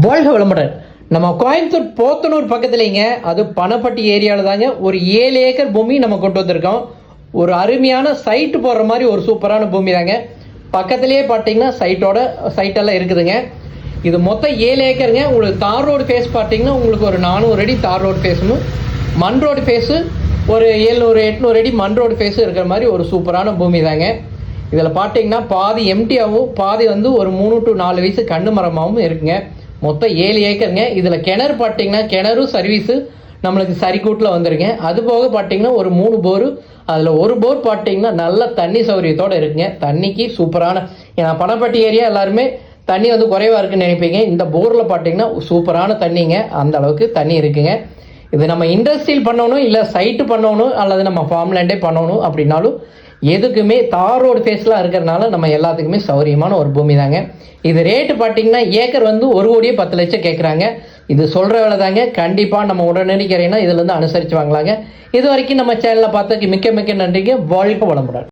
வாழ்க வளமுடன். நம்ம கோயம்புத்தூர் போத்தனூர் பக்கத்துலேங்க, அது பணப்பட்டி ஏரியாவில் தாங்க ஒரு 7 ஏக்கர் பூமி நம்ம கொண்டு வந்திருக்கோம். ஒரு அருமையான சைட்டு போடுற மாதிரி ஒரு சூப்பரான பூமி தாங்க. பக்கத்துலேயே பார்த்தீங்கன்னா சைட்டெல்லாம் இருக்குதுங்க. இது மொத்தம் 7 ஏக்கருங்க. உங்களுக்கு தார் ரோடு ஃபேஸ் பார்த்தீங்கன்னா உங்களுக்கு ஒரு 400 அடி தார் ரோடு ஃபேஸும், மண் ரோடு ஃபேஸு ஒரு 700-800 அடி மண் ரோடு ஃபேஸு இருக்கிற மாதிரி ஒரு சூப்பரான பூமி தாங்க. இதில் பார்த்தீங்கன்னா பாதி எம்டியாகவும் பாதி வந்து ஒரு 3 to 4 வயசு கண்ணு மரமாகவும் இருக்குங்க. மொத்தம் 7 ஏக்கருங்க. இதில் கிணறு பார்த்தீங்கன்னா கிணறும் சர்வீஸு நம்மளுக்கு சரிக்கூட்டில் வந்துருங்க. அது போக பார்த்தீங்கன்னா ஒரு 3 போரு, அதில் ஒரு போர் பார்த்தீங்கன்னா நல்ல தண்ணி சௌகரியத்தோடு இருக்குங்க. தண்ணிக்கு சூப்பரான, ஏன்னா பணப்பட்டி ஏரியா எல்லாருமே தண்ணி வந்து குறைவாக இருக்குன்னு நினைப்பீங்க. இந்த போரில் பார்த்தீங்கன்னா சூப்பரான தண்ணிங்க, அந்த அளவுக்கு தண்ணி இருக்குங்க. இது நம்ம இண்டஸ்ட்ரியல் பண்ணணும், இல்லை சைட்டு பண்ணணும், அல்லது நம்ம ஃபார்ம்லேண்டே பண்ணணும் அப்படின்னாலும் எதுக்குமே தார் ரோடு ஃபேஸ்லாம் இருக்கிறதுனால நம்ம எல்லாத்துக்குமே சௌரியமான ஒரு பூமி தாங்க. இது ரேட்டு பார்த்தீங்கன்னா ஏக்கர் வந்து 1,10,00,000 கேட்குறாங்க. இது சொல்கிற வேலை தாங்க. கண்டிப்பாக நம்ம உடனடிக்கிறீங்கன்னா இதுலேருந்து அனுசரித்து வாங்கலாங்க. இது வரைக்கும் நம்ம சேனலில் பார்த்ததுக்கு மிக்க மிக்க நன்றிங்க. வாழ்க வளமுடன்.